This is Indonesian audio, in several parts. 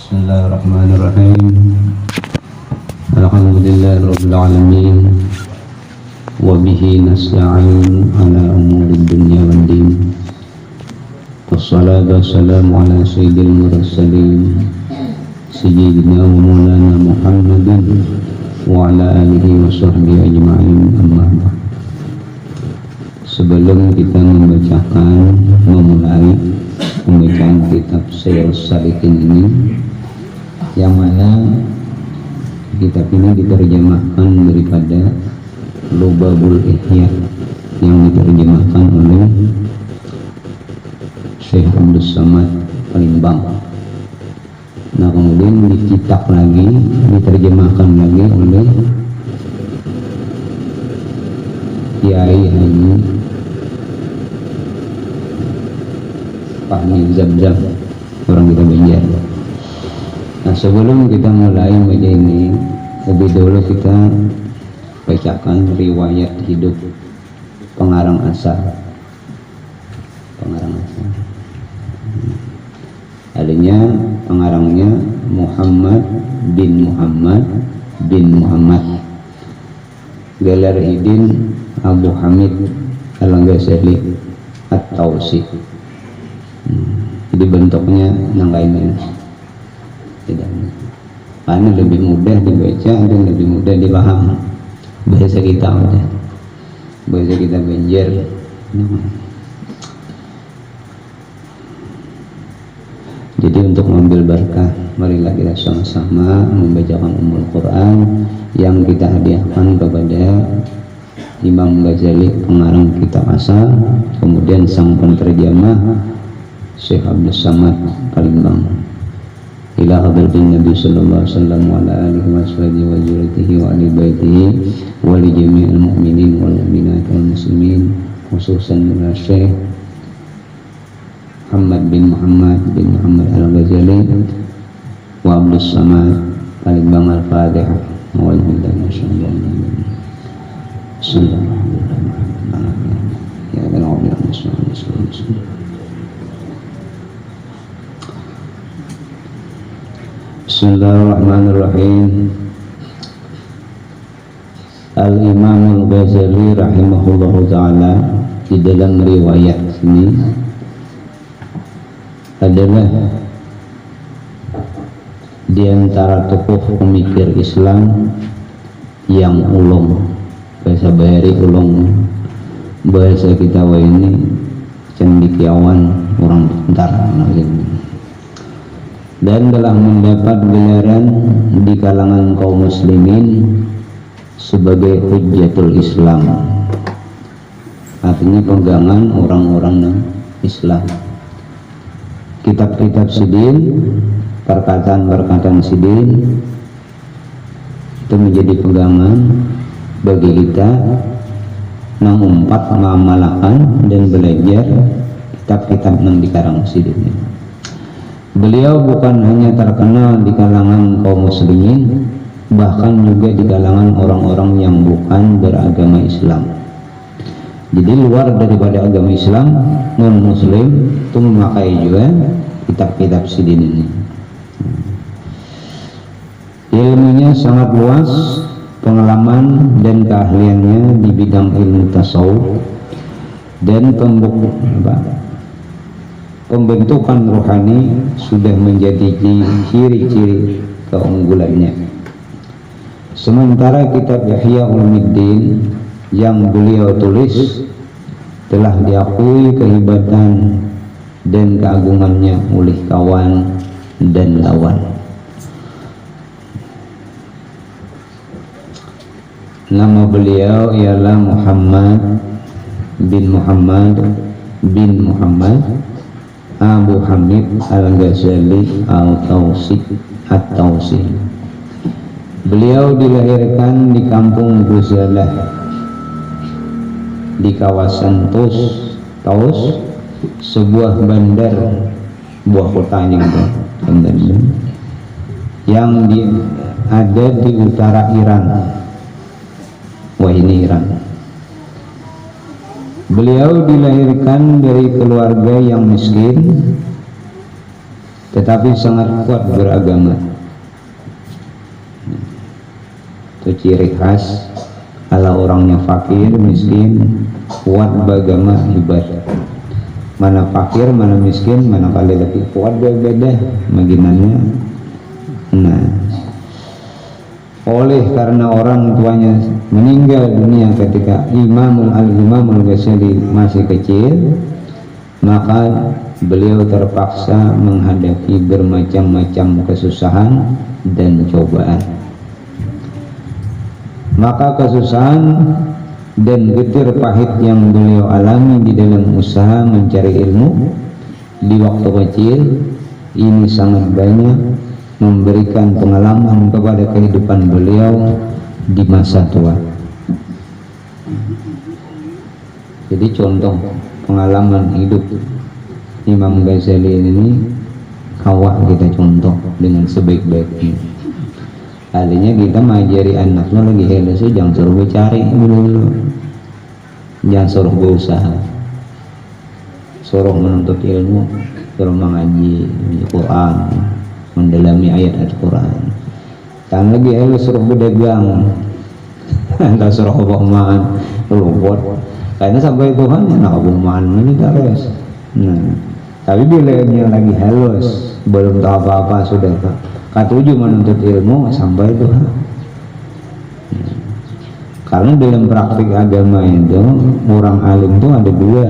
Bismillahirrahmanirrahim. Alhamdulillahirabbil alamin. Wa bihi nasta'in ala umuri dunya waddin. Wassalatu wassalamu ala sayyidil mursalin sayyidina wa maulana Muhammadin wa ala alihi wa sahbihi ajma'in, amma ba'd. Sebelum kita memulai pembacaan kitab Syairus Salikin ini, yang mana kitab ini diterjemahkan daripada Lubabul Ihya yang diterjemahkan oleh Syekh Abdul Samad Palembang. Nah, kemudian dicetak lagi, diterjemahkan lagi oleh Kiai Haji Fahmi Zamzam, orang kita Banjar. Nah, sebelum kita mulai membaca ini, lebih dulu kita bacakan riwayat hidup pengarang asal. Adanya pengarangnya Muhammad bin Muhammad Gelar Idin Abu Hamid Al-Ghazali At-Tausi. Jadi bentuknya nangkainnya tidak, karena lebih mudah dibaca dan lebih mudah dipaham. Bahasa kita aja, bahasa kita Banjar. Jadi untuk mengambil berkah, marilah kita sama-sama membacakan Ummul Quran yang kita hadiahkan kepada Imam Ghazali, pengarang kitab asal, kemudian sang penterjemah Syekh Abdul Samad Palembang. Ila hadratin Nabi sallallahu alaihi wasallam wa ala alihi wa sahbihi wa zurriyyatihi wa ahli baitihi wa li jami'il mu'minin wal mu'minat wal muslimin, khususan ila Syekh Muhammad bin Muhammad Al-Ghazali wa Abdul Samad Palembang. Al-Fatihah. Bismillahirrahmanirrahim. Ya Allah, Bismillahirrahmanirrahim. Al-Imam Al-Ghazali rahimahullahu ta'ala di dalam riwayat ini adalah di antara tokoh pemikir Islam yang ulung, bahasa Bahari ulung, bahasa kita ini cendekiawan, orang pintar, dan telah mendapat gelaran di kalangan kaum muslimin sebagai Hujjatul Islam, artinya pegangan orang-orang Islam. Kitab-kitab sidin, perkataan-perkataan sidin itu menjadi pegangan bagi kita mengumpat, mengamalkan dan belajar kitab-kitab yang dikarang sidin ini. Beliau bukan hanya terkenal di kalangan kaum muslimin, bahkan juga di kalangan orang-orang yang bukan beragama Islam. Jadi luar daripada agama Islam, non-muslim itu memakai juga kitab-kitab sidin ini. Ilmunya sangat luas, pengalaman dan keahliannya di bidang ilmu tasawuf dan pembentukan rohani sudah menjadi ciri-ciri keunggulannya. Sementara kitab Ihya Ulumuddin yang beliau tulis telah diakui kehebatan dan keagungannya oleh kawan dan lawan. Nama beliau ialah Muhammad bin Muhammad Abu Hamid Al-Ghazali At-Tausi. Beliau dilahirkan di kampung Guzalah di kawasan Taus, sebuah bandar, buah kota yang ada di utara Iran. Wah, ini Iran. Beliau dilahirkan dari keluarga yang miskin, tetapi sangat kuat beragama. Itu ciri khas kalau orangnya fakir, miskin, kuat beragama, hebat. Mana fakir, mana miskin, mana kali lebih kuat, beda baginannya. Nah, oleh karena orang tuanya meninggal dunia ketika Imamul Ghazali masih kecil, maka beliau terpaksa menghadapi bermacam-macam kesusahan dan cobaan. Maka kesusahan dan getir pahit yang beliau alami di dalam usaha mencari ilmu di waktu kecil ini sangat banyak memberikan pengalaman kepada kehidupan beliau di masa tua. Jadi contoh pengalaman hidup Imam Ghazali ini kawah kita contoh dengan sebaik-baiknya. Artinya kita mengajari anaknya lagi heles, jangan suruh cari dulu, jangan suruh berusaha, suruh menuntut ilmu, suruh mengaji Al-Quran, mendalami ayat Al-Quran. Jangan lagi heles suruh berdagang, atau suruh bohongan, robot. Karena sampai Tuhan ya nak bohongan ini terus. Nah, tapi bila dia lagi halus, belum tahu apa-apa sudah katuju menuntut ilmu sampai itu. Karena dalam praktik agama itu orang alim itu ada dua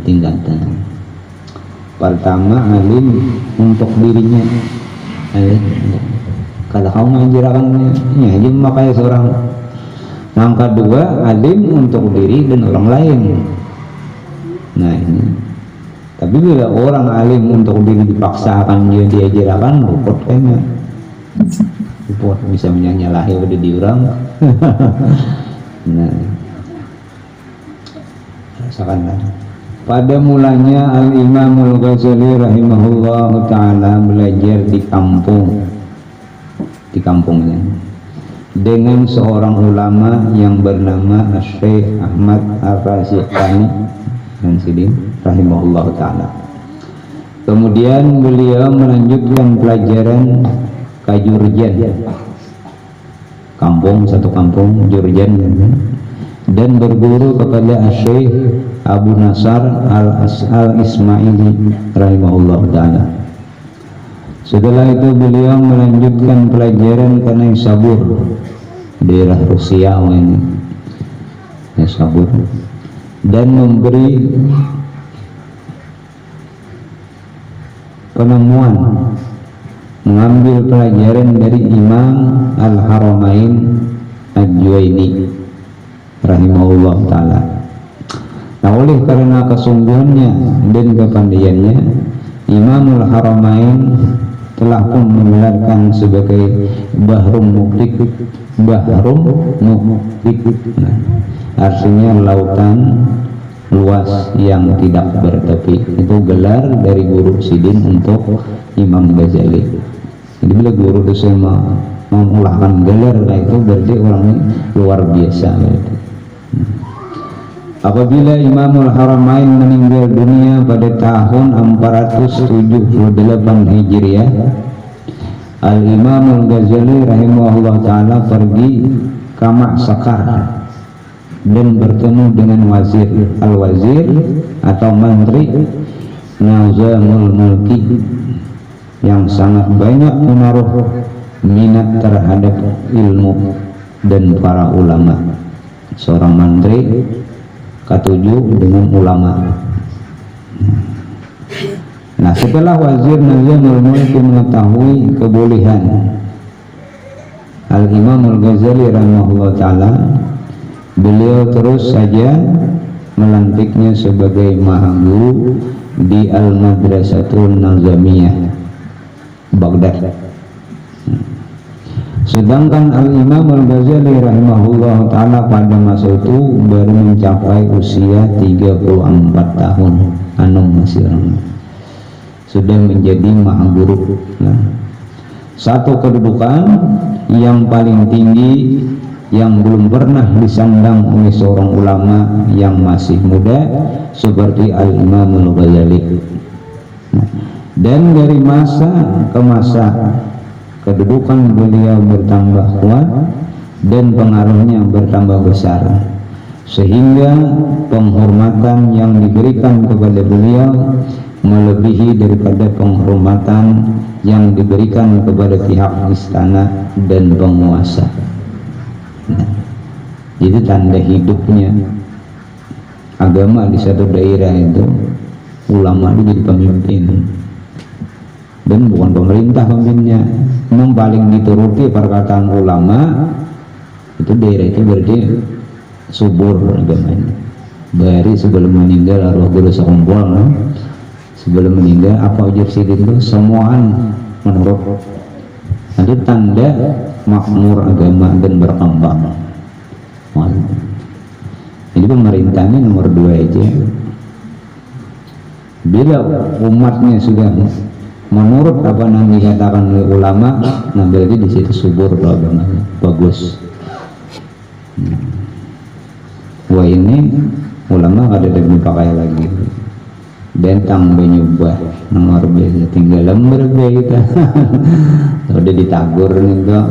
tingkatan. Pertama alim untuk dirinya, kalau kamu mengajarkannya ya aja makanya seorang. Yang kedua alim untuk diri dan orang lain. Nah ini. Tapi bila orang alim untuk diri dipaksakan dia diajarkan, repot kayaknya. Repot bisa menyalahi pada di orang. Nah, rasakanlah. Pada mulanya Al-Imamul Ghazali rahimahullah ta'ala belajar di kampungnya dengan seorang ulama yang bernama Syekh Ahmad Ar-Raziqani dan Sidin rahimahullah ta'ala. Kemudian beliau melanjutkan pelajaran ke Jurjan, satu kampung Jurjan, dan berguru kepada Syekh Abu Nasar Al-Ismaili rahimahullah ta'ala. Setelah itu beliau melanjutkan pelajaran ke Naisabur, daerah Rusia ini, Naisabur, dan memberi penemuan, mengambil pelajaran dari Imam Al-Haramain Al-Juwaini rahimahullah ta'ala. Nah, oleh karena kesungguhannya dan kepandaiannya, Imam Al-Haramain telah pun menggelarkan sebagai Bahrum Muhtik. Nah, artinya lautan luas yang tidak bertepi. Itu gelar dari guru Sidin untuk Imam Ghazali. Jadi bila guru itu semua mengulahkan gelar itu berarti orangnya luar biasa gitu. Apabila Imamul Haramain meninggal dunia pada tahun 478 Hijriah, Al-Imamul Ghazali rahimahullah ta'ala pergi ke Ma'sakar dan bertemu dengan wazir, al-wazir atau menteri Nazamul Mulki yang sangat banyak menaruh minat terhadap ilmu dan para ulama. Seorang menteri ketujuh dengan ulama. Nah, setelah wazir Nazamul Mulki mengetahui kebolehan Al-Imamul Ghazali rahimahullah ta'ala, beliau terus saja melantiknya sebagai mahaguru di Al-Madrasatul Nazamiyah Baghdad. Sedangkan Al-Imam Al-Ghazali rahimahullah ta'ala pada masa itu baru mencapai usia 34 tahun, masih sudah menjadi mahaguru. Nah, satu kedudukan yang paling tinggi yang belum pernah disandang oleh seorang ulama yang masih muda seperti Al-Imam Al-Ghazali. Nah, Dan dari masa ke masa kedudukan beliau bertambah kuat dan pengaruhnya bertambah besar, sehingga penghormatan yang diberikan kepada beliau melebihi daripada penghormatan yang diberikan kepada pihak istana dan penguasa. Nah, itu tanda hidupnya agama di satu daerah itu, ulama itu jadi pemimpin, dan bukan pemerintah pemimpinnya. Memang paling dituruti perkataan ulama itu daerah itu berarti subur agamanya. Dari sebelum meninggal arwah guru sekumpul, sebelum meninggal apa ujar sidin itu semuaan menurut. Itu tanda makmur agama dan berkembang. Jadi pemerintahnya nomor 2 aja. Bila umatnya sudah menurut apa yang dikatakan oleh ulama, nah berarti di situ subur agamanya, bagus. Wah, ini ulama kada ada dipakai lagi. Bentang benyubah nomor biasa, tinggal lembar kita. Udah ditagur nih kok.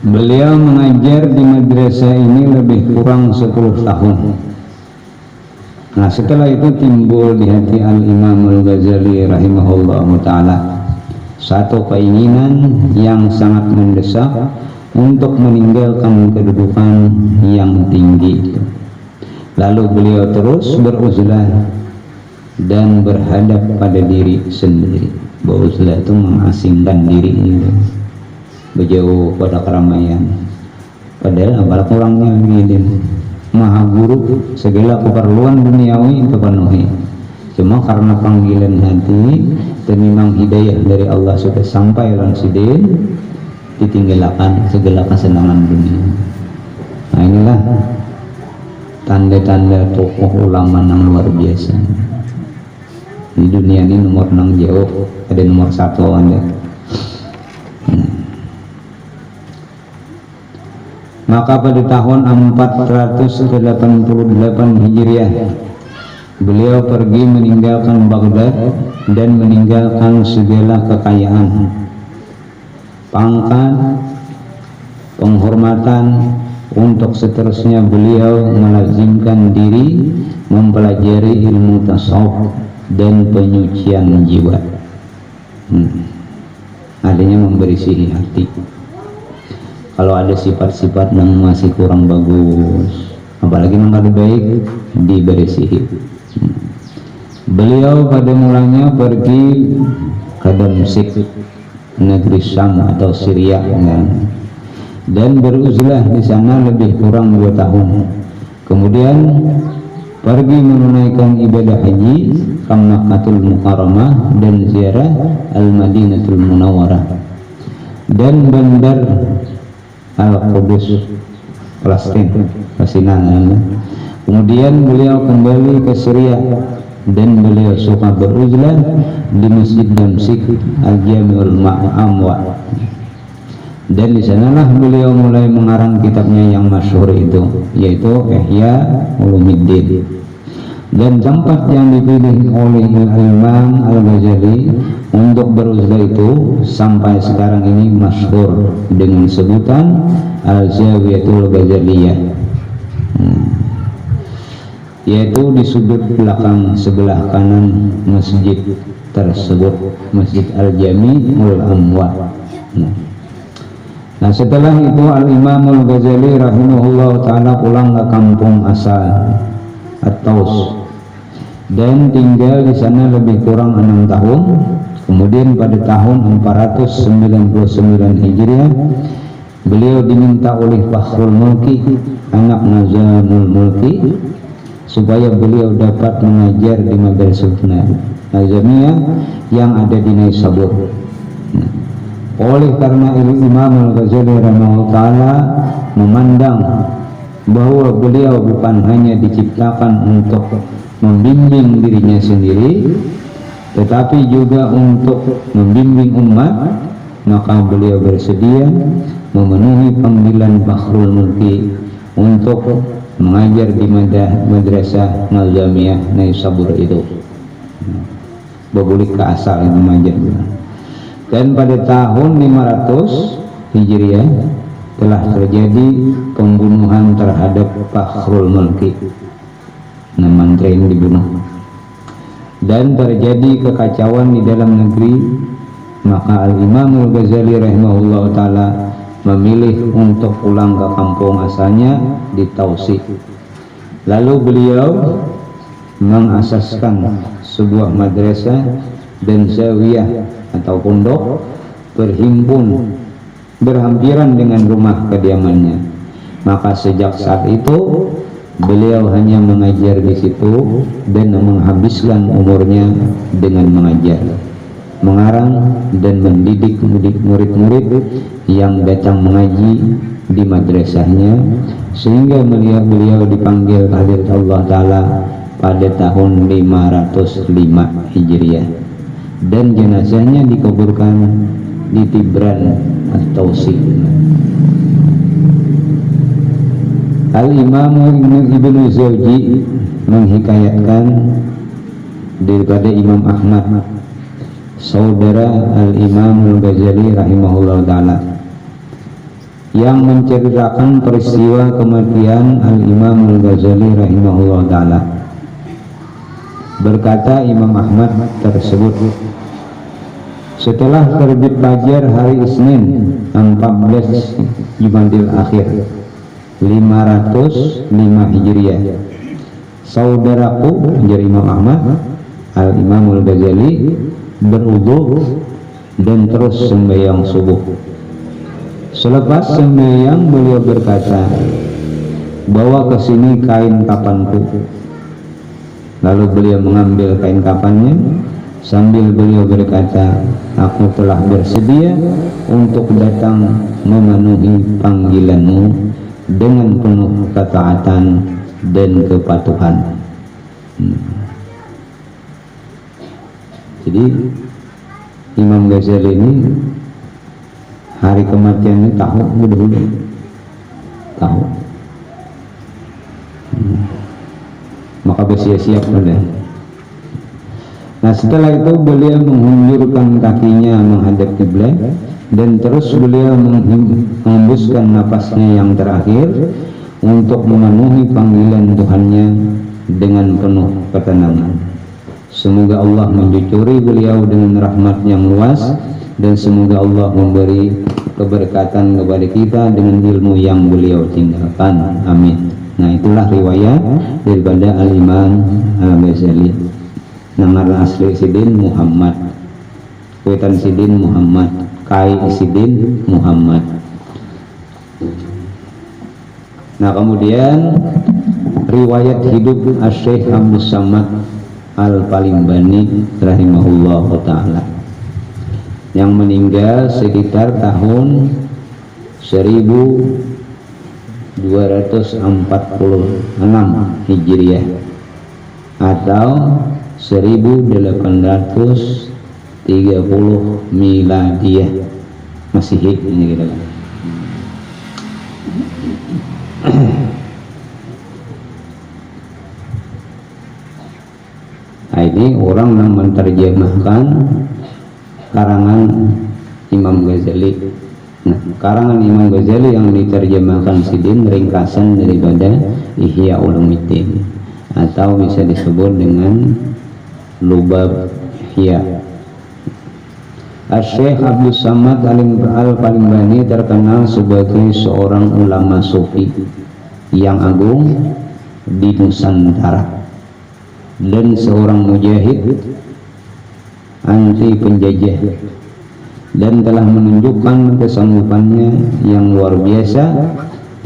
Beliau mengajar di madrasah ini lebih kurang 10 tahun. Nah, setelah itu timbul di hati Al-Imam Al-Ghazali rahimahullah ta'ala satu keinginan yang sangat mendesak untuk meninggalkan kedudukan yang tinggi. Lalu beliau terus beruzlah dan berhadap pada diri sendiri. Beruzlah itu mengasingkan diri ini, berjauh pada keramaian. Padahal apalagi kurangnya gini, Maha Guru segala keperluan duniawi terpenuhi. Cuma karena panggilan hati dan memang hidayah dari Allah sudah sampai langsung ditinggalkan segala kesenangan dunia. Nah, inilah tanda-tanda tokoh ulama yang luar biasa. Di dunia ini nomor nang jauh, ada nomor 1 ada. Maka pada tahun 488 Hijriah beliau pergi meninggalkan Baghdad dan meninggalkan segala kekayaan, pangkat, penghormatan. Untuk seterusnya beliau melazimkan diri mempelajari ilmu tasawuf dan penyucian jiwa. Adanya membersihi hati. Kalau ada sifat-sifat yang masih kurang bagus, apalagi yang lebih baik, dibersihi. Beliau pada mulanya pergi ke Damsyik, negeri Syam atau Syria, dan beruzlah di sana lebih kurang 2 tahun. Kemudian pergi menunaikan ibadah haji ke Makkahul Mukarramah dan ziarah Al-Madinatul Munawwarah dan Bandar Al-Qudus, Palestina. Kemudian beliau kembali ke Syria dan beliau suka beruzlah di Masjid Damsyik Al-Jami'ul Ma'amwa. Dan di sanalah beliau mulai mengarang kitabnya yang masyhur itu, yaitu Ihya Ulumuddin. Dan tempat yang dipilih oleh Imam Al-Ghazali untuk beruzlah itu sampai sekarang ini masyhur dengan sebutan Al-Zawiyatul Ghazaliyah, yaitu di sudut belakang sebelah kanan masjid tersebut, Masjid Al-Jami'ul Amwa. Nah, setelah itu Al-Imam Al-Ghazali rahimahullah ta'ala pulang ke kampung asal At-Taus dan tinggal di sana lebih kurang 6 tahun. Kemudian pada tahun 499 Hijriah beliau diminta oleh Fakhrul Mulki, anak Nazamul Mulki, supaya beliau dapat mengajar di Madrasah Nazamiyah yang ada di Naisabur. Oleh karena Imam Al-Ghazali rahimahullah ta'ala memandang bahwa beliau bukan hanya diciptakan untuk membimbing dirinya sendiri, tetapi juga untuk membimbing umat, maka beliau bersedia memenuhi panggilan Fakhrul Mulki untuk mengajar di madrasah Nizamiyah Naisabur itu, bebulik ke asal yang mengajar. Dan pada tahun 500 Hijriah telah terjadi pembunuhan terhadap Fakhrul Mulki, mantri ini dibunuh, dan terjadi kekacauan di dalam negeri. Maka Al-Imam Al-Ghazali rahimahullah ta'ala memilih untuk pulang ke kampung asalnya di Tausi. Lalu beliau mengasaskan sebuah madrasah dan zawiyah atau pondok berhimpun berhampiran dengan rumah kediamannya. Maka sejak saat itu beliau hanya mengajar di situ dan menghabiskan umurnya dengan mengajar, mengarang dan mendidik murid-murid yang datang mengaji di madrasahnya, sehingga beliau dipanggil hadirat Allah Ta'ala pada tahun 505 Hijriah, dan jenazahnya dikuburkan di Tibran At-Tausi. Al-Imam Ibnu Zawji menghikayatkan daripada Imam Ahmad, saudara Al-Imam Al-Ghazali rahimahullah ta'ala, yang menceritakan peristiwa kematian Al-Imam Al-Ghazali rahimahullah ta'ala. Berkata Imam Ahmad tersebut, setelah terbit fajar hari Isnin 14 Jumadil Akhir 505 Hijriah, saudaraku menjadi Imam Ahmad Al-Imam Al-Ghazali berwudu dan terus sembahyang subuh. Selepas sembahyang beliau berkata, bawa ke sini kain kafanku. Lalu beliau mengambil kain kafannya sambil beliau berkata, aku telah bersedia untuk datang memenuhi panggilanmu dengan penuh ketaatan dan kepatuhan. Jadi Imam Ghazali ini hari kematiannya tahu, mudah-mudahan tahu. Maka bersiap-siap pada. Nah, setelah itu beliau menghunjurkan kakinya menghadap kiblat dan terus beliau menghembuskan napasnya yang terakhir untuk memenuhi panggilan Tuhannya dengan penuh ketenangan. Semoga Allah mencucuri beliau dengan rahmat yang luas, dan semoga Allah memberi keberkatan kepada kita dengan ilmu yang beliau tinggalkan. Amin. Nah, itulah riwayat daripada Al-Imam Al-Ghazali. Nama asli Sidin Muhammad, Kuitan Sidin Muhammad, Kai Sidin Muhammad. Nah, kemudian riwayat hidup Asy-Syaikh Abdus Samad Al-Palimbani rahimahullah ta'ala, yang meninggal sekitar tahun 1246 Hijriah atau 1830 Miladiyah Masihih ini kita. Nah, ini orang yang menerjemahkan karangan Imam Ghazali. Nah, karangan Imam Ghazali yang diterjemahkan Sidin ringkasan daripada Ihya Ulumuddin, atau bisa disebut dengan Lubab Ihya. Asy-Syaikh Abdus Samad Al-Palimbani terkenal sebagai seorang ulama sufi yang agung di Nusantara dan seorang mujahid anti penjajah, dan telah menunjukkan kesanggupannya yang luar biasa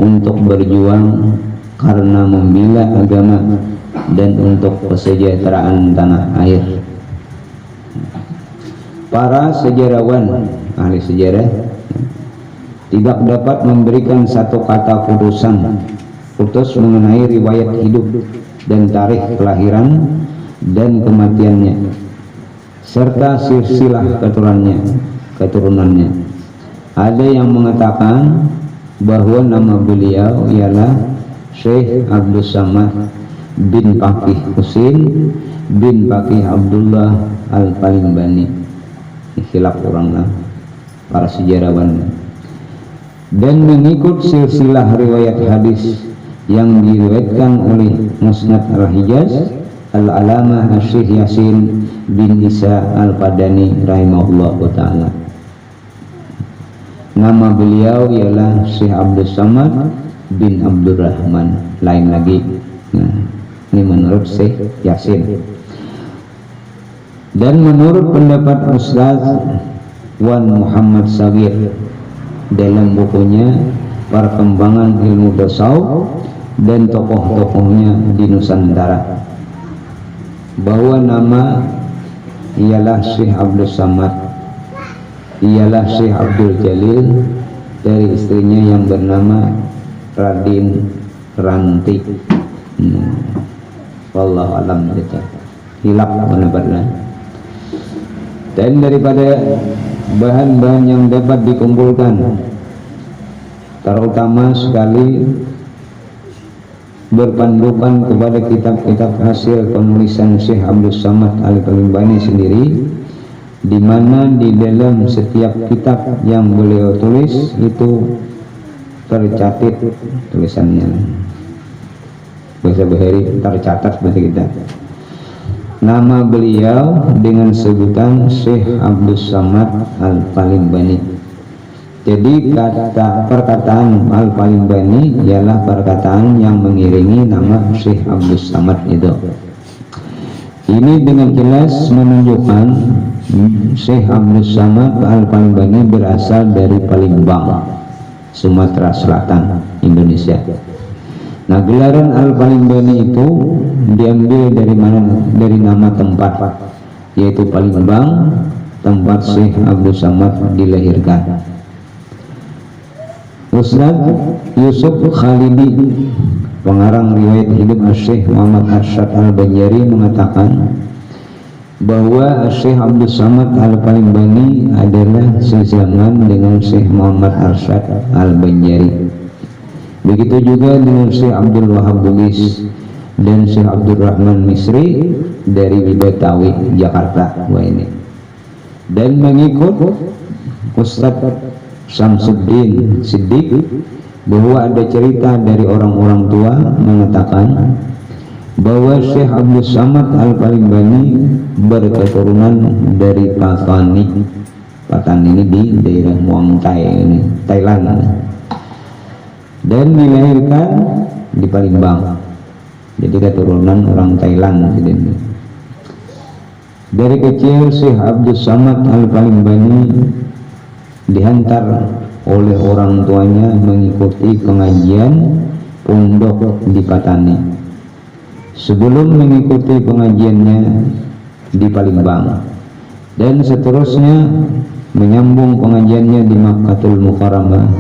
untuk berjuang karena membela agama dan untuk kesejahteraan tanah air. Para sejarawan, ahli sejarah, tidak dapat memberikan satu kata putus mengenai riwayat hidup dan tarikh kelahiran dan kematiannya, serta silsilah keturunannya. Ada yang mengatakan bahwa nama beliau ialah Syekh Abdul Samad bin Pakih Husin bin Pakih Abdullah Al-Palimbani, khilaf orangnya para sejarawan, dan mengikut silsilah riwayat hadis yang diriwayatkan oleh Musnad Al-Hijaz Al-Alamah Syekh Yasin bin Isa Al-Padani rahimahullahu ta'ala. Nama beliau ialah Syekh Abdul Samad bin Abdurrahman, lain lagi. Nah, ini menurut Syekh Yasin. Dan menurut pendapat Ustaz Wan Muhammad Sagir dalam bukunya Perkembangan Ilmu Tasawuf dan tokoh-tokohnya di Nusantara, bahwa nama ialah Syekh Abdul Samad ialah Syekh Abdul Jalil dari istrinya yang bernama Radin Ranti. Wallahu alam hilaf benar-benar. Dan daripada bahan-bahan yang dapat dikumpulkan, terutama sekali berpandukan kepada kitab-kitab hasil penulisan Syekh Abdul Samad Al-Palimbani sendiri, di mana di dalam setiap kitab yang beliau tulis itu tercatat tulisannya, bahasa Bahari tercatat bahasa kita, nama beliau dengan sebutan Syekh Abdul Samad Al-Palimbani. Jadi perkataan Al-Palimbani ialah perkataan yang mengiringi nama Syekh Abdul Samad itu. Ini dengan jelas menunjukkan Syekh Abdul Samad Al-Palimbani berasal dari Palembang, Sumatera Selatan, Indonesia. Nah, gelaran Al-Palimbani itu diambil dari mana? Dari nama tempat, yaitu Palembang, tempat Syekh Abdul Samad dilahirkan. Ustaz Yusuf Khalidi, pengarang riwayat hidup Syekh Muhammad Arsyad Al-Banjari, mengatakan bahwa Syekh Abdul Samad Al-Palimbani adalah sezaman dengan Syekh Muhammad Arsyad Al-Banjari. Begitu juga dengan Syekh Abdul Wahab Bugis dan Syekh Abdul Rahman Misri dari Betawi, Jakarta. Wah ini. Dan mengikut Ustaz Samsuddin Siddiq bahwa ada cerita dari orang-orang tua mengatakan bahwa Syekh Abdul Samad Al-Palimbani berketurunan dari Patani. Patani ini di daerah Muang Thai ini, Thailand, dan dilahirkan di Palembang. Jadi keturunan orang Thailand. Dari kecil Syekh Abdul Samad Al-Palimbani dihantar oleh orang tuanya mengikuti pengajian pondok di Patani sebelum mengikuti pengajiannya di Palembang, dan seterusnya menyambung pengajiannya di Makkahul Mukarramah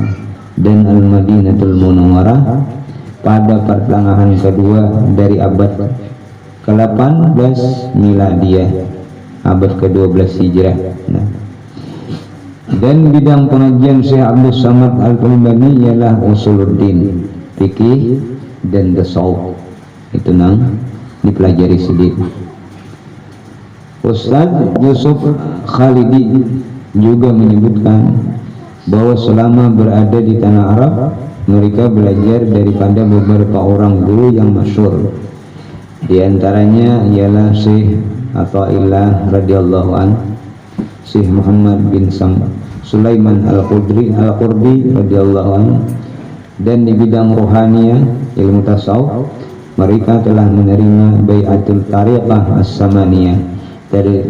dan Al-Madinatul Munawwarah pada pertengahan kedua dari abad ke-18 Miladiyah, abad ke-12 Hijrah. Dan bidang pengajian Syekh Abdul Samad Al-Palimbani ialah usuluddin, fikih dan tasawuf. Itu nang dipelajari sedikit. Ustaz Yusuf Khalidi juga menyebutkan bahwa selama berada di tanah Arab, mereka belajar daripada beberapa orang guru yang masyhur. Di antaranya ialah Syekh Athaillah radhiyallahu anhu, Syekh Muhammad bin Sulaiman Al-Qurdi radhiyallahu anhu. Dan di bidang rohaniyah, ilmu tasawuf, mereka telah menerima bai'atul tariqah as-samaniyah dari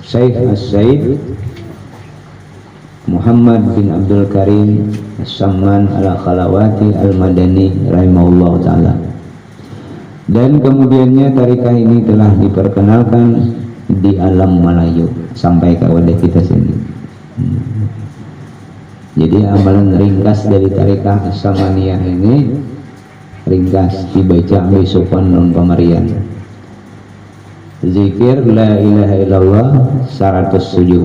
Syekh As-Said Muhammad bin Abdul Karim As-Samman Al-Khalawati Al-Madani rahimahullah ta'ala. Dan kemudiannya tarikah ini telah diperkenalkan di alam Melayu sampai ke wadah kita sini. Jadi amalan ringkas dari tarikah As-Samaniyah ini ringkas dibaca besokan non pemarian. Zikir la ilaha illallah 166,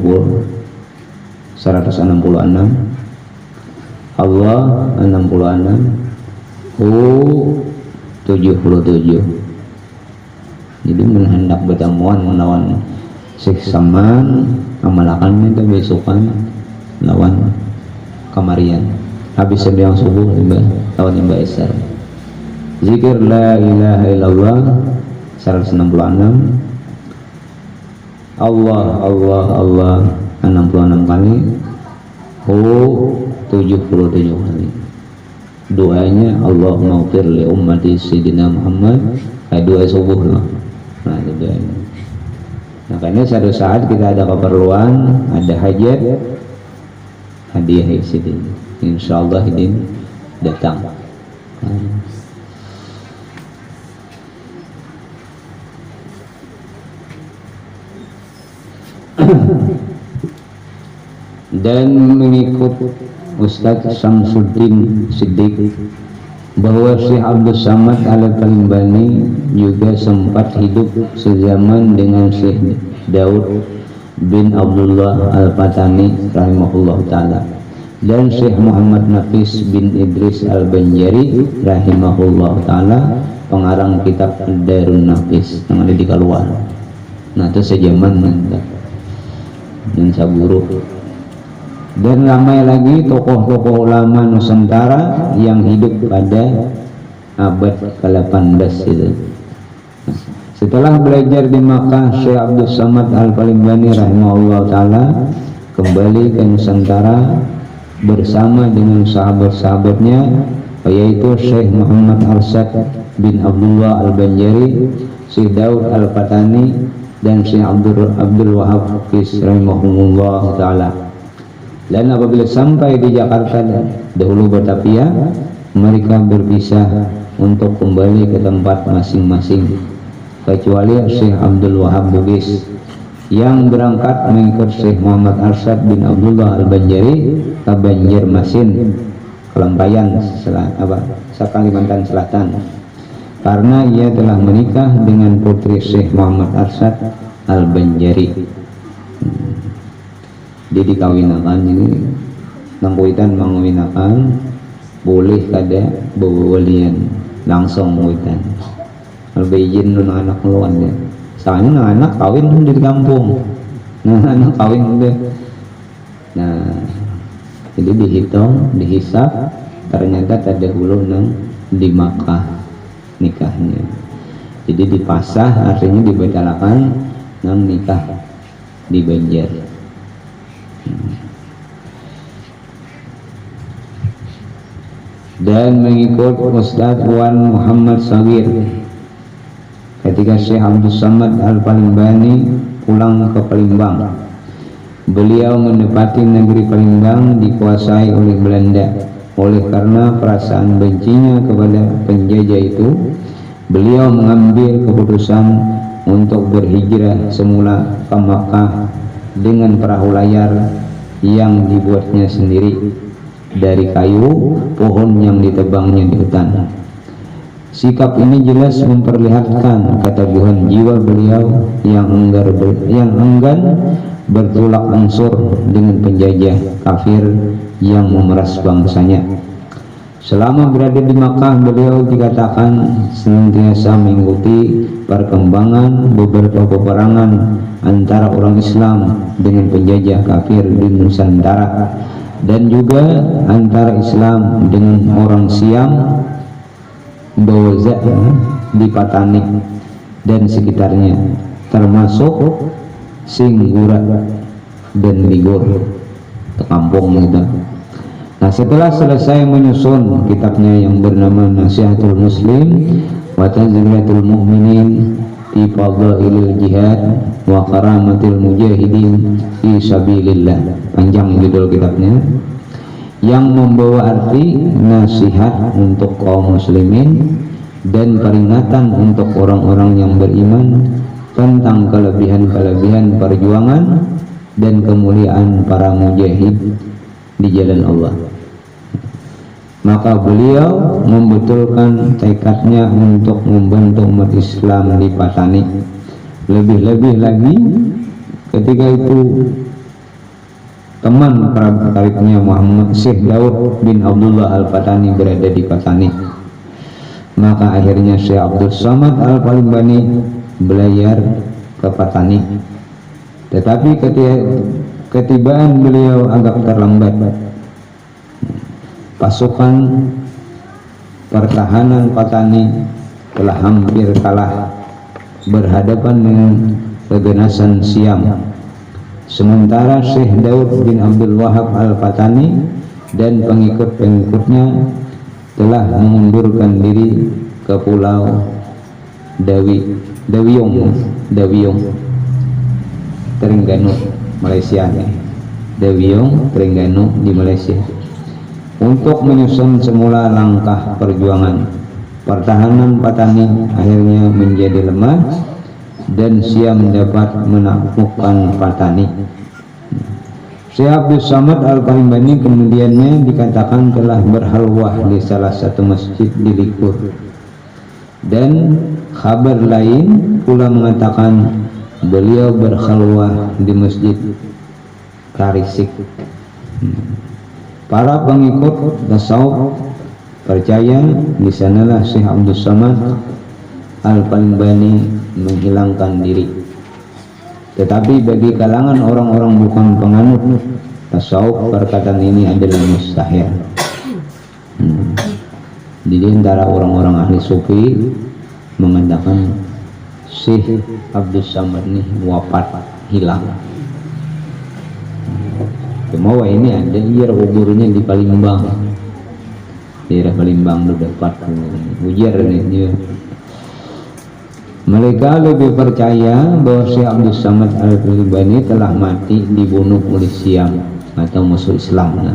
Allah 66, 77. Jadi hendak bertemuan melawan Syekh Saman, amalakan itu besokan lawan kamarian. Habis sembahyang subuh lawan Mbak Esar. Zikir la ilaha illallah 166. Allah Allah Allah 66 kali. 77 kali. Doanya Allahumma ighfir li ummati sayyidina Muhammad. Doa subuh lah. Nah, itu doanya. Makanya suatu saat kita ada keperluan, ada hajat, hadiah Hidin. Insyaallah Hidin datang. Dan mengikut Ustadz Samsuddin Siddiq bahwa Syekh Abdul Samad Al-Kalimbani juga sempat hidup sezaman dengan Syekh Daud bin Abdullah Al-Patani rahimahullah ta'ala dan Syekh Muhammad Nafis bin Idris Al-Banjari rahimahullah ta'ala, pengarang kitab Darun Nafis yang ada di Kaluar. Nah itu sejaman dan saburu. Dan ramai lagi tokoh-tokoh ulama Nusantara yang hidup pada abad ke-18 itu. Setelah belajar di Makkah, Syekh Abdul Samad Al-Kalimbani rahimahullah ta'ala kembali ke Nusantara bersama dengan sahabat-sahabatnya, yaitu Syekh Muhammad Arsyad bin Abdullah Al-Banjari, Syekh Daud Al-Patani, dan Syekh Abdul Wahab Hafiz rahimahullah ta'ala. Dan apabila sampai di Jakarta dahulu Batavia, mereka berpisah untuk kembali ke tempat masing-masing, kecuali Syekh Abdul Wahab Bugis yang berangkat mengikut Syekh Muhammad Arsyad bin Abdullah Al-Banjari ke Banjarmasin, Kelampayan, Kalimantan Selatan, karena ia telah menikah dengan putri Syekh Muhammad Arsyad Al-Banjari. Dia dikawinakan, ini nangkuitan mengawinakan boleh kada bawalian langsung mengkuitan. Kalau izin nun anak luan ya. Soalnya anak kawin di kampung. Anak kawin udah. Nah, jadi dihitung, dihisap, ternyata ada hulu nang di Makkah nikahnya. Jadi dipasah, artinya dibatalkan nang nikah di Banjar. Dan mengikut Ustadz Wan Muhammad Sagir ketika Syekh Abdul Samad Al-Kalimbani pulang ke Palembang. Beliau menepati negeri Palembang dikuasai oleh Belanda. Oleh karena perasaan bencinya kepada penjajah itu, beliau mengambil keputusan untuk berhijrah semula ke Makkah dengan perahu layar yang dibuatnya sendiri dari kayu pohon yang ditebangnya di hutan. Sikap ini jelas memperlihatkan keteguhan jiwa beliau yang enggan bertolak ansur dengan penjajah kafir yang memeras bangsanya. Selama berada di Makkah, beliau dikatakan senantiasa mengikuti perkembangan beberapa peperangan antara orang Islam dengan penjajah kafir di Nusantara, dan juga antara Islam dengan orang Siam, Bawaza di Patani dan sekitarnya, termasuk Singgura dan Ligor, kampung gitu. Nah, setelah selesai menyusun kitabnya yang bernama Nasihatul Muslim wa Tazkiyatul Mu'minin fi Fadailil Jihad wa Karamatil Mujahidin fi Sabilillah, panjang judul kitabnya, yang membawa arti nasihat untuk kaum muslimin dan peringatan untuk orang-orang yang beriman tentang kelebihan-kelebihan perjuangan dan kemuliaan para mujahid di jalan Allah. Maka beliau membetulkan tekadnya untuk membantu umat Islam di Patani. Lebih-lebih lagi ketika itu teman kerabat karibnya Muhammad Syekh Daud bin Abdullah Al-Patani berada di Patani. Maka akhirnya Syekh Abdul Somad Al-Palimbani belayar ke Patani. Tetapi ketibaan beliau agak terlambat. Pasukan pertahanan Patani telah hampir kalah berhadapan dengan keganasan Siam. Sementara Syekh Daud bin Abdul Wahab Al-Patani dan pengikut-pengikutnya telah mengundurkan diri ke pulau Dawiyong, Terengganu, Malaysia. Dawiyong, Terengganu di Malaysia. Untuk menyusun semula langkah perjuangan, pertahanan Patani akhirnya menjadi lemah dan Siam dapat menaklukkan Patani. Syekh Abdul Somad Al-Palimbani kemudiannya dikatakan telah berhalwah di salah satu masjid di Likur. Dan kabar lain pula mengatakan beliau berkhalwah di masjid Karisik. Para pengikut tasawuf percaya di sanalah Syekh Abdul Somad Al-Palimbani menghilangkan diri. Tetapi bagi kalangan orang-orang bukan penganut tasawuf, perkataan ini adalah mustahil. Di antara orang-orang ahli sufi mengatakan Syekh Abdul Somad ini wafat, hilang. Cuma ini ada kuburnya di Palembang, daerah Palembang dapat ujar dia. Mereka lebih percaya bahwa Syekh Abdul Somad Al-Palimbani telah mati dibunuh oleh Siam atau musuh Islam.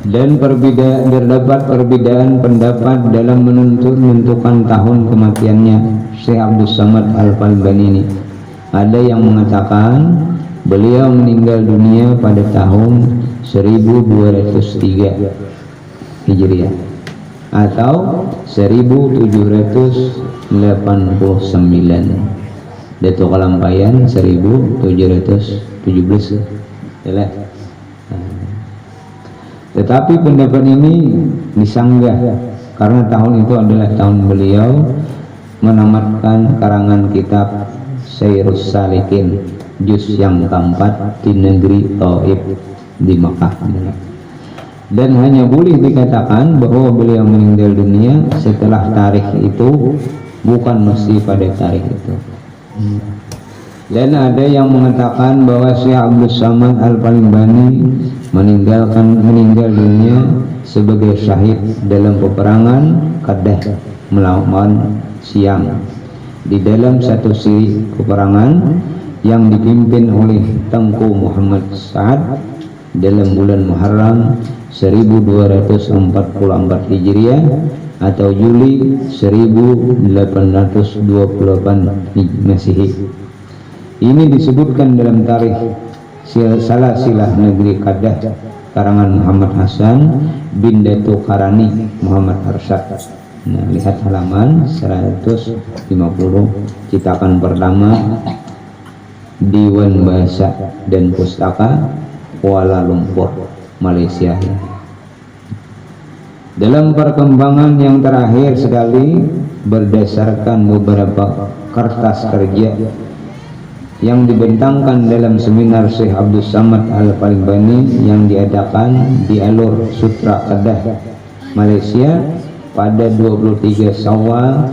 Dan terdapat perbedaan pendapat dalam menentukan tahun kematiannya Syekh Abdul Somad Al-Palimbani ini. Ada yang mengatakan beliau meninggal dunia pada tahun 1203 Hijriah atau 1789. Datuk Kalampayan 1717. Tetapi pendapat ini disanggah karena tahun itu adalah tahun beliau menamatkan karangan kitab Sairus Salikin juz yang keempat di negeri Taif di Makkah. Dan hanya boleh dikatakan bahwa beliau meninggal dunia setelah tarikh itu, bukan mesti pada tarikh itu. Dan ada yang mengatakan bahwa Syekh Abdul Somad Al-Palimbani meninggal dunia sebagai syahid dalam peperangan Kadah melawan Siam di dalam satu siri peperangan yang dipimpin oleh Tengku Muhammad Sa'ad dalam bulan Muharram 1244 Hijriah atau Juli 1828 Masehi. Ini disebutkan dalam tarikh Salasilah Negeri Kadah karangan Muhammad Hasan bin Datuk Karani Muhammad Arsyad. Nah, lihat halaman 150 cetakan pertama Diwan Bahasa dan Pustaka Kuala Lumpur, Malaysia. Dalam perkembangan yang terakhir sekali, berdasarkan beberapa kertas kerja yang dibentangkan dalam seminar Syekh Abdul Somad Al-Palimbani yang diadakan di Alur Sutra Kedah, Malaysia pada 23 Syawal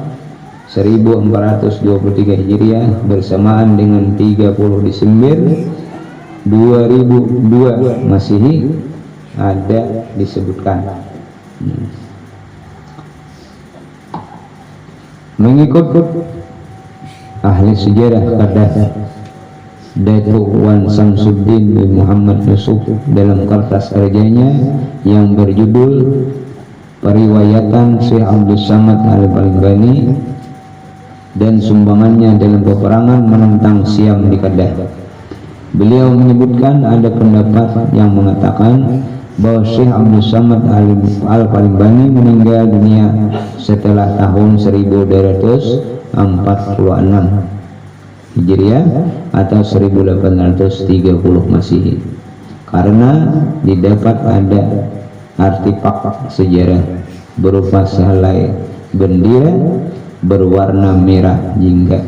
1423 Hijriah bersamaan dengan 30 Desember 2002 Masehi ada disebutkan. Mengikut ahli sejarah Kedah Datuk Wan Samsuddin bin Muhammad Yusuf dalam kertas kerjanya yang berjudul Periwayatan Syekh Abdul Somad Al-Palimbani dan sumbangannya dalam peperangan menentang Siam di Kedah. Beliau menyebutkan ada pendapat yang mengatakan bahwa Syekh Abdul Somad Al-Palimbani meninggal dunia setelah tahun 1246 Hijriah atau 1830 Masehi, karena didapat ada artefak sejarah berupa sehelai bendera berwarna merah jingga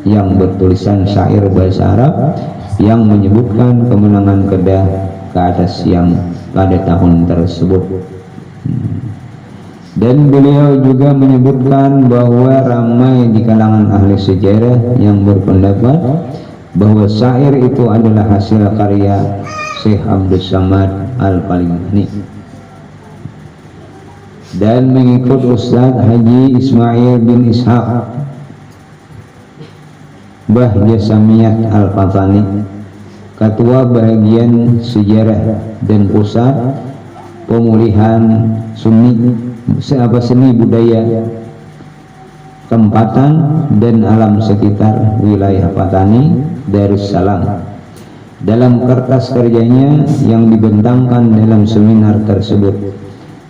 yang bertulisan syair bahasa Arab yang menyebutkan kemenangan Kedah ke atas Siam pada tahun tersebut. Dan beliau juga menyebutkan bahwa ramai di kalangan ahli sejarah yang berpendapat bahwa syair itu adalah hasil karya Syekh Abdul Samad Al-Palimbani. Dan mengikut Ustadz Haji Ismail bin Ishaq Bah Jasamiyat Al-Fatani, Ketua Bagian Sejarah dan Pusat Pemulihan Seni Budaya Tempatan dan Alam Sekitar Wilayah Patani, Darussalam. Dalam kertas kerjanya yang dibentangkan dalam seminar tersebut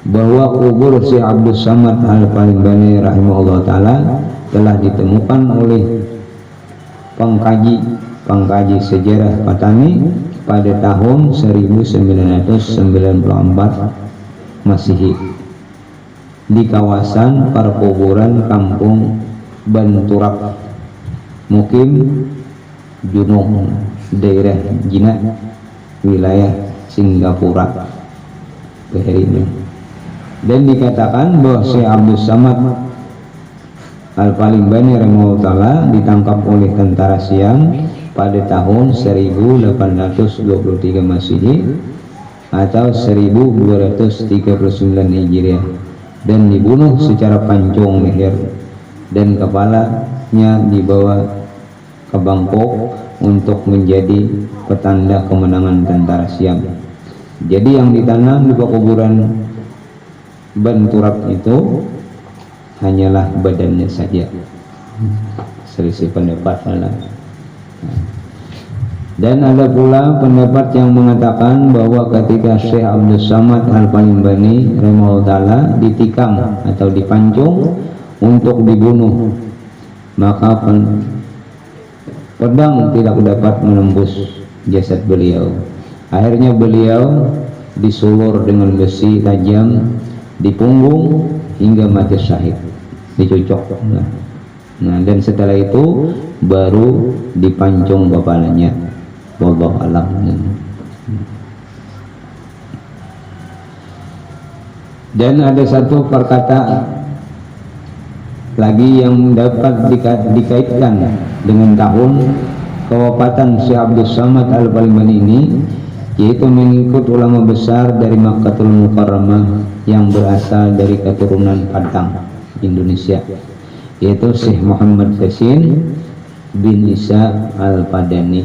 bahwa kubur Syekh Abdul Samad Al-Palimbani rahimahullah ta'ala telah ditemukan oleh pengkaji sejarah Patani pada tahun 1994 Masehi di kawasan perkuburan Kampung Banturap, Mukim Junong, daerah Jinak, wilayah Singapura. Dan dikatakan bahwa Syekh Abdul Samad Al-Palimbani rahimahullah ta'ala ditangkap oleh tentara Siam pada tahun 1823 Masehi atau 1239 Hijriah dan dibunuh secara pancung leher dan kepalanya dibawa ke Bangkok untuk menjadi petanda kemenangan tentara Siam. Jadi yang ditanam di kuburan Banturap itu hanyalah badannya saja. Selisih pendapat malah. Dan ada pula pendapat yang mengatakan bahwa ketika Syekh Abdul Samad Al-Palimbani rahimahullah ta'ala ditikam atau dipancung untuk dibunuh, maka pedang tidak dapat menembus jasad beliau. Akhirnya beliau disulur dengan besi tajam di punggung hingga mati syahid, dicocok. Nah, dan setelah itu baru dipancung kepalanya. Wallahu a'lam. Dan ada satu perkataan lagi yang dapat dikaitkan dengan tahun kewafatan Syekh Abdul Samad Al-Palimbani ini, yaitu mengikut ulama besar dari Makkahul Mukarramah yang berasal dari keturunan Padang, Indonesia, yaitu Syekh Muhammad Yasin bin Isa Al-Padani,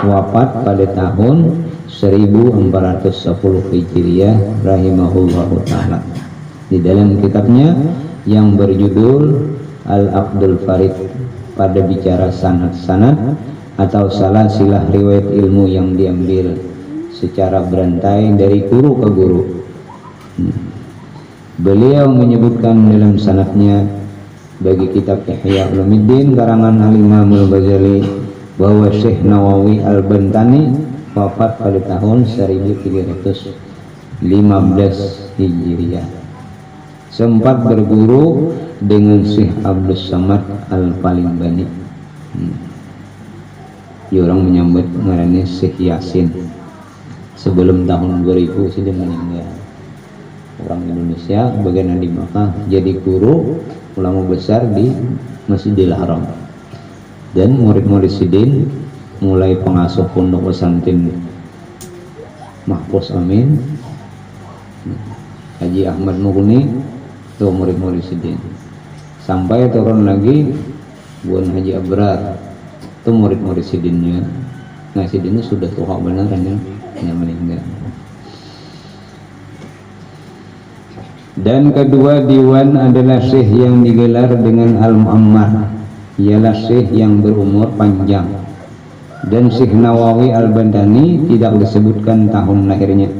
wafat pada tahun 1410 Hijriah rahimahullahu ta'ala. Di dalam kitabnya yang berjudul Al-Aqdul Farid pada bicara sanad-sanad atau salah silah riwayat ilmu yang diambil secara berantai dari guru ke guru. Beliau menyebutkan dalam sanadnya bagi kitab Ihya Ulumuddin karangan Al-Imam Al-Ghazali bahwa Syekh Nawawi Al-Bantani wafat pada tahun 1315 Hijriah. Sempat berguru dengan Syekh Abdul Samad Al-Palimbani. Orang menyambut ngarannya Syekh Yasin. Sebelum tahun 2000 sudah meninggal. Orang Indonesia bagian di Makkah jadi guru ulama besar di Masjidil Haram. Dan murid-murid Sidin mulai pengasuh pondok pesantren Mahfuz Amin, Haji Ahmad Mughni, itu murid-murid Sidin. Sampai turun lagi Buan Haji Abrar, itu murid-murid Sidinnya. Nah, Sidinnya sudah tua beneran ya, yang meninggal. Dan kedua diwan adalah syekh yang digelar dengan Al-Mu'ammar, ialah syekh yang berumur panjang. Dan Syekh Nawawi Al-Bantani tidak disebutkan tahun lahirnya,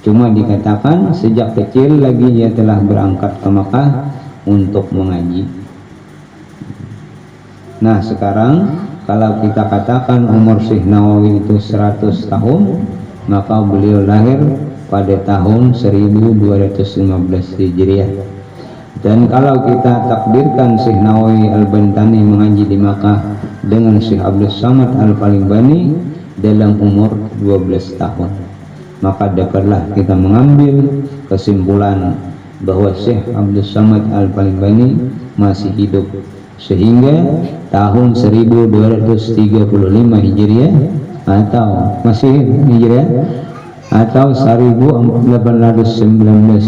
cuma dikatakan sejak kecil lagi ia telah berangkat ke Makkah untuk mengaji. Nah, sekarang kalau kita katakan umur Syekh Nawawi itu 100 tahun, maka beliau lahir pada tahun 1215 Hijriah. Dan kalau kita takdirkan Syekh Nawawi Al-Bantani mengaji di Makkah dengan Syekh Abdul Samad Al-Palimbani dalam umur 12 tahun, maka dapatlah kita mengambil kesimpulan bahwa Syekh Abdul Samad Al-Palimbani masih hidup sehingga tahun 1235 Hijriah atau masih Hijriah atau 1819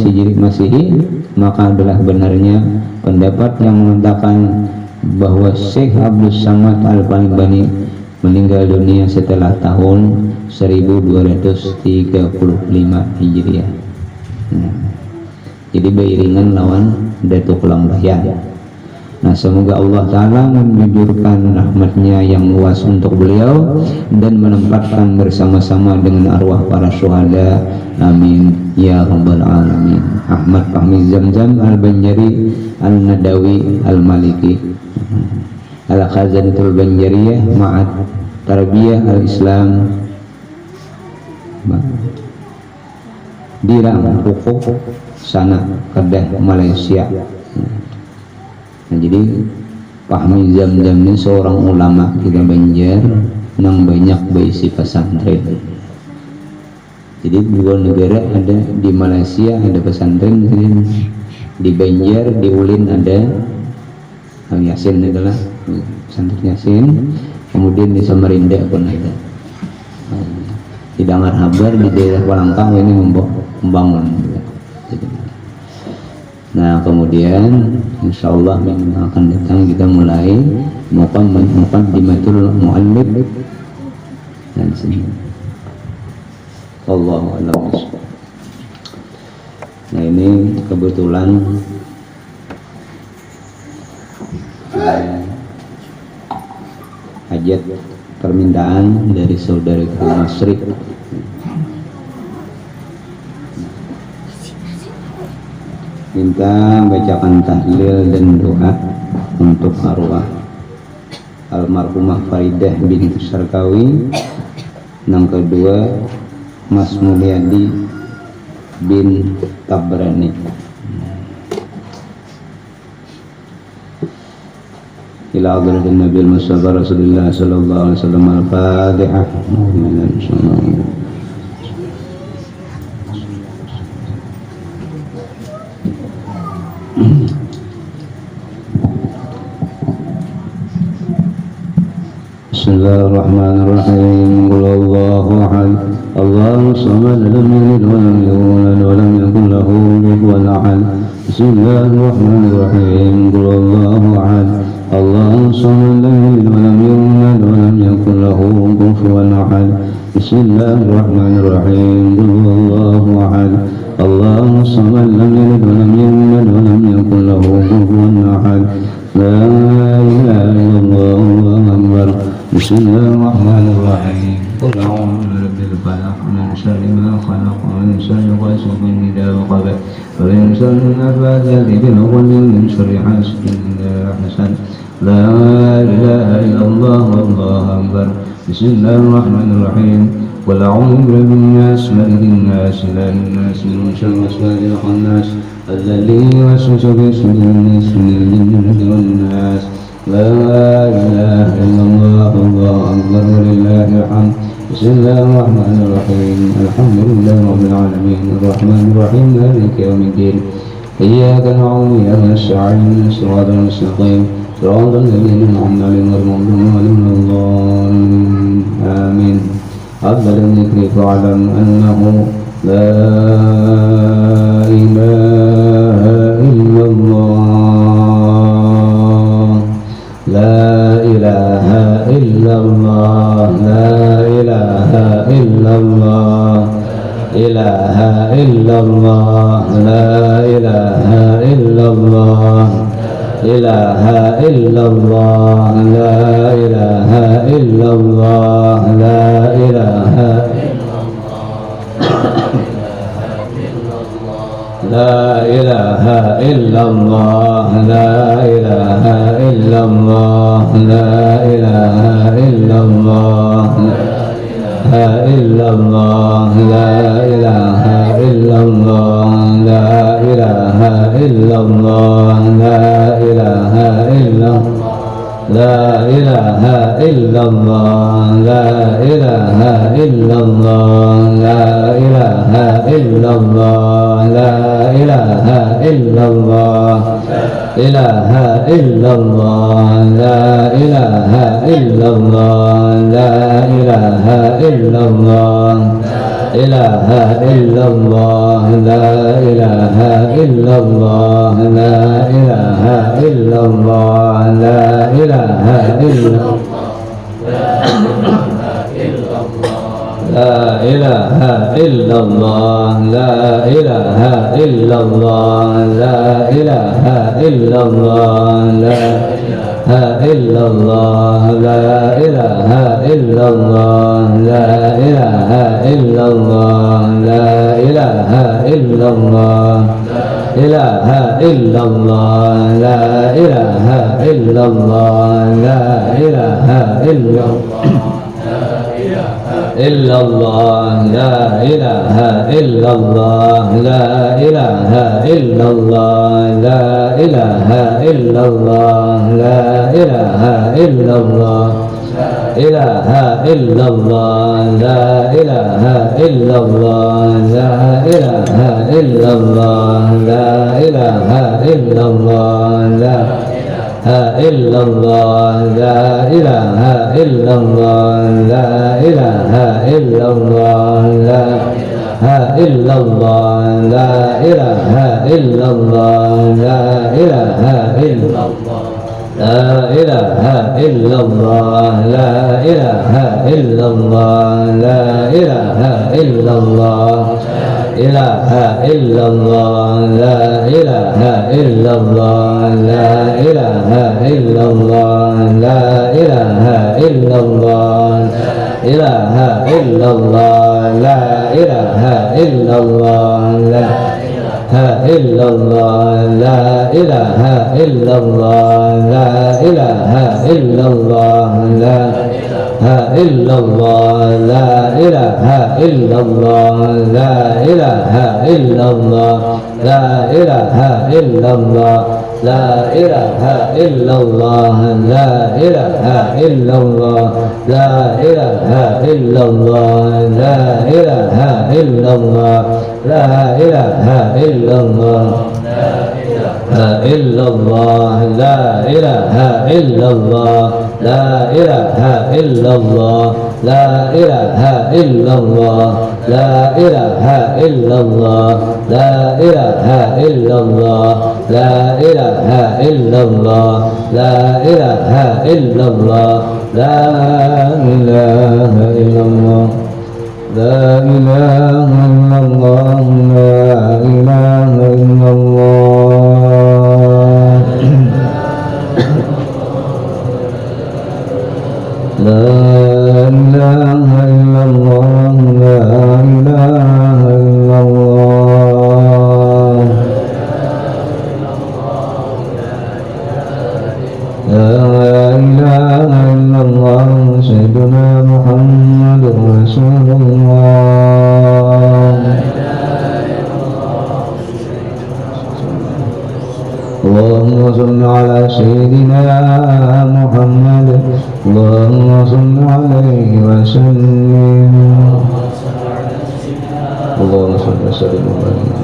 Hijri Masehi, maka adalah benarnya pendapat yang mengatakan bahwa Syekh Abdul Samad Al-Palimbani meninggal dunia setelah tahun 1235 Hijriah. Jadi beriringan lawan Datuk Lang Bayan. Nah, semoga Allah Ta'ala menjurkan rahmatnya yang luas untuk beliau dan menempatkan bersama-sama dengan arwah para syuhada. Amin ya rabbal alamin. Ahmad Fahmi Zamzam Al-Banjari Al-Nadawi Al-Maliki Al-Khazanatul Banjariyah Ma'ad Tarbiyah Al-Islam Dirang Rukuk Sana Kedah Malaysia. Nah, jadi Fahmi Zamzam ini seorang ulama kita Banjar yang banyak berisi pesantren. Jadi dua negara ada, di Malaysia ada pesantren, di Banjar di Ulin ada Al Yasin adalah pesantren Yasin, kemudian di Samarinda pun ada. Di Dangar Habar di daerah Palangkang ini membangun. Nah, kemudian insya Allah minggu akan datang kita mulai muqaddimatul muallif dan sini. Allahu a'lam. Nah, ini kebetulan hajat permintaan dari saudara Masri. Minta bacakan tahlil dan doa untuk arwah almarhumah Faridah binti Sarkawi, yang kedua Mas Mulyadi bin Tabrani. Ila hadratin Nabi Mustafa Rasulullah sallallahu alaihi wasallam. Al-Fatihah. Bismillahirrahmanirrahim. Qul huwallahu ahad. Allahu samad. Lam yalid wa lam yulad wa lam yakul lahu kufuwan ahad. Bismillahirrahmanirrahim. Qul huwallahu ahad. Allahu samad. Lam yalid wa lam yulad wa lam yakul lahu kufuwan ahad. Bismillahirrahmanirrahim. Qul huwallahu ahad. Allahu samad. Lam yalid wa lam yulad wa lam yakul lahu kufuwan ahad. La ilaha illallah Allahu akbar. Bismillahirrahmanirrahim. Qul a'udzu birabbil falaq min syarri ma khalaq wa min syarri ghasiqin idza waqab wa min syarri nafathati fil 'uqad min syarri hasidin idza hasad. La ilaha illallah Allahu akbar. Bismillahirrahmanirrahim. Qul a'udzu birabbin nas malikin nas ilahin nas min syarri waswasil khannas alladzi yuwaswisu fi sudurin nas minal jinnati wan nas. La ilaha illallah Allahu akbar walillahil hamd. Bismillahirrahmanirrahim. Alhamdulillahi rabbil alamin. Arrahmanir rahim. Maliki yaumiddin. Iyyaka na'budu wa iyyaka nasta'in. Shiratal mustaqim. Shiratal ladzina an'amta 'alaihim ghairil maghdubi 'alaihim waladdallin. Amin. Afdalul dzikri fa'lam annahu la ilaha illallah. La ilaha illallah. La ilaha illallah. Ilaha illallah. La ilaha illallah. Ilaha illallah. La ilaha illallah. La ilaha La ilaha illallah. La ilaha illallah. La ilaha illallah. La ilaha illallah, la ilaha illallah, la ilaha illallah, la ilaha illallah, la ilaha illallah, la ilaha illallah, la ilaha illallah, la ilaha illallah, ilaha illallah, la ilaha illallah, la ilaha illallah, ilaha illallah, la ilaha illallah, la ilaha illallah, la ilaha illallah, la ilaha illallah, la ilaha illallah, la ilaha illallah, la ilaha illallah, la ilaha illallah, la ilaha illallah, la ilaha illallah, ilaha illallah, la ilaha illallah, la ilaha illallah, la ilaha illallah, la ilaha illallah, la ilaha illallah, la ilaha illallah, ilaha illallah, la ilaha illallah, la ilaha illallah, la ilaha illallah, la illallah, la ilaha illallah, la ilaha illallah, la illallah, la ilaha illallah, la ilaha illallah, la ilaha illallah, la ilaha illallah, la ilaha illallah, ilaha illallah, la ilaha illallah, la ilaha illallah, la ilaha illallah, ilaha illallah, la ilaha illallah, la illallah, la ilaha illallah, la ilaha illallah, la illallah, la ilaha illallah, la ilaha illallah, la ilaha illallah, la ilaha illallah, la ilaha illallah, la ilaha illallah, la ilaha illallah, la ilaha illallah, illallah, la ilaha illallah, la ilaha illallah, la ilaha illallah, la ilaha illallah, la ilaha illallah, la ilaha illallah, la ilaha illallah, la ilaha illallah, la ilaha illallah, la ilaha illallah, la ilaha illallah, la ilaha illallah, la ilaha illallah, sayyiduna Muhammadur Rasulullah. Allahumma salli ala sayyidina Muhammad, Allahumma salli alaihi wa sallim, Allahumma salli wa sallim wa barik.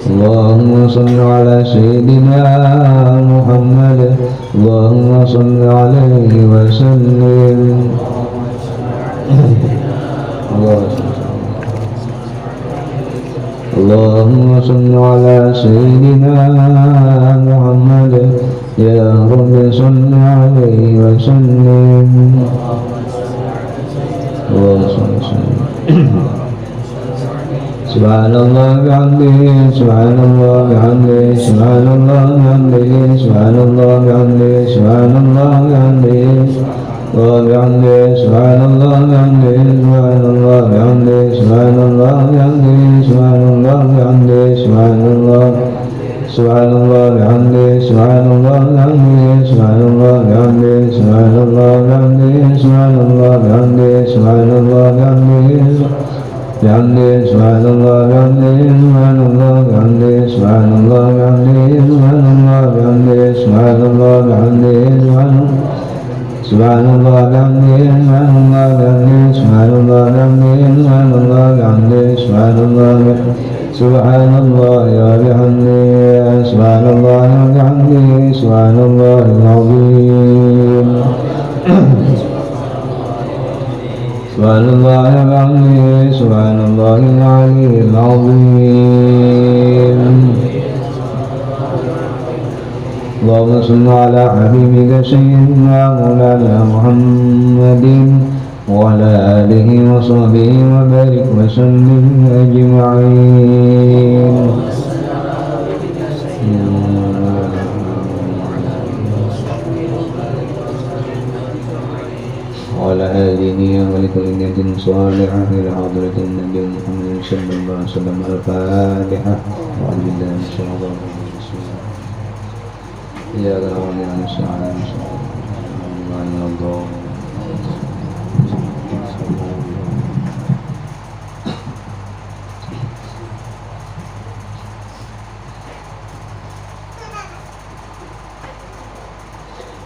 Allahumma salli ala sayyidina Muhammad, Allahumma salli alaihi wa sallim, Allahumma salli ala sayyidina Muhammad, ya Rabbi salli alaihi wa sallim, Allahumma salli. Subhanallah bihamdihi, subhanallah bihamdihi, subhanallah bihamdihi, subhanallah bihamdihi, subhanallah bihamdihi, وبحمده سبحان الله بحمده سبحان الله بحمده سبحان الله بحمده سبحان الله بحمده سبحان الله subhanallah bihamdihi, subhanallah bihamdihi, subhanallah bihamdihi, subhanallah bihamdihi, subhanallah bihamdihi, subhanallah bihamdihi, bihamdihi, subhanallah bihamdihi, subhanallah bihamdihi, subhanallah bihamdihi, subhanallah bihamdihi, subhanallah bihamdihi, subhanallah bihamdihi, subhanallah bihamdihi, subhanallah bihamdihi, subhanallah bihamdihi, subhanallah bihamdihi, subhanallah ya bihamdihi, subhanallah ya bihamdihi, subhanallah al-azim, subhanallah ya bihamdihi, subhanallah al-aliyyil azim. Allahumma salli ala habibika sayyidina maulana Muhammadin wa ala alihi wa sahbihi wa barik wa sallim ajma'in. وعلى آله ولكل نية صالحة إلى حضرة النبي محمد صلى الله عليه وسلم. الفاتحة. أعوذ بالله من الشيطان الرجيم. بسم الله. إياك نعبد وإياك نستعين.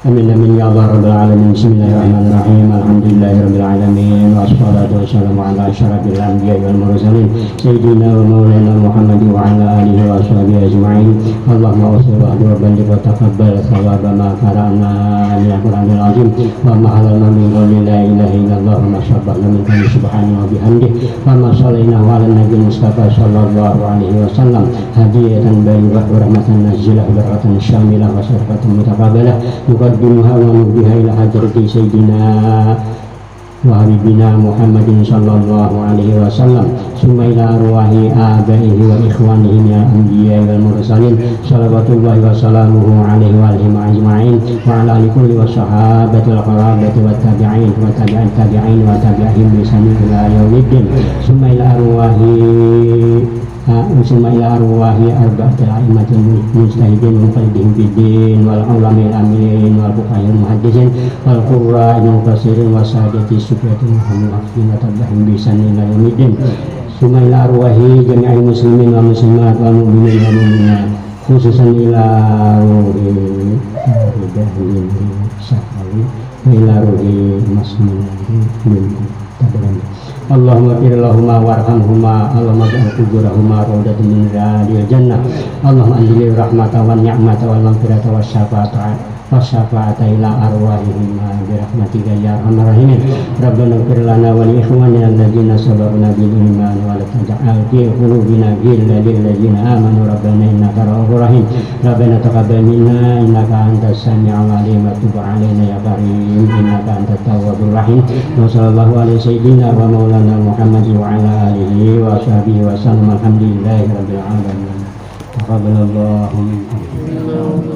Amin amin ya Allah rabbal alamin. Bismillahirrahmanirrahim. Alhamdulillahirabbil alamin. Wassalatu wassalamu ala asyrafil anbiya'i wal mursalin sayyidina wa maulana Muhammadin wa ala alihi wa sahbihi ajma'in. Allahumma shalli wa barik wa taqabbal thawaba ma qara'na min al-Qur'anil azim wa ma halalna min qawli la ilaha illallah wa ma sabbahna min qawli subhanahu wa bihamdihi wa ma shallaina ala nabiyil mustafa sallallahu alaihi wasallam hadiyatan bayyinatan wa rahmatan nazilah barakatan syamilah wa syarafatan mutaqabbalah yuqaddimuha wa nubiha ila hadrati sayyidina wa habibina Muhammadin sallallahu alaihi wasallam summa ila arwahi abaihi wa ikhwanihi min al-anbiya wal mursalin salawatullahi wa salamuhu alaihi wa alihi ajma'in wa ala alihi kulli wa sahabatil qarabati wa tabi'in wa tabi'in tabi'in wa tabi'ihim bi ihsan ila yaumiddin summa ila arwahi arba'atil a'immatil mujtahidin muqallidin biddin wal ulamil amilin wal fuqaha'il muhaddisin wal qurra'il mufassirin wa sadati sufiyatul muhammadin wa tabi'ihim bi ihsan ila yaumiddin summa ila arwahi jami'il muslimin wa muslimat wal mu'minin wa mu'minat khususan ila ruhi ridahil sahari ila ruhi masmin bin tabaran Allahumma fir lahumma warhamhuma Allahumma ja'al kuburahuma rawdatan min riyadil jannah Allahumma anzil rahmata wan ni'mata wal maghfirata wasyafa'ata ila arwahihima birahmatika ya arhamar rahimin. Rabbana ighfir lana wa li ikhwanina alladziina sabarna bil iman wa la taj'al fi qulubina ghillan lil ladzina amanu rabbana innaka ra'ufur rahim. Rabbana taqabbal minna innaka antas sami'ul 'alim wa tub 'alaina ya karim innaka antat tawwabur rahim. Wa sallallahu alaihi sayyidina wa maulana Muhammad wa ala alihi wa sahbihi wa sallam. Alhamdulillahi rabbil alamin. Taqabbalallahu minkum.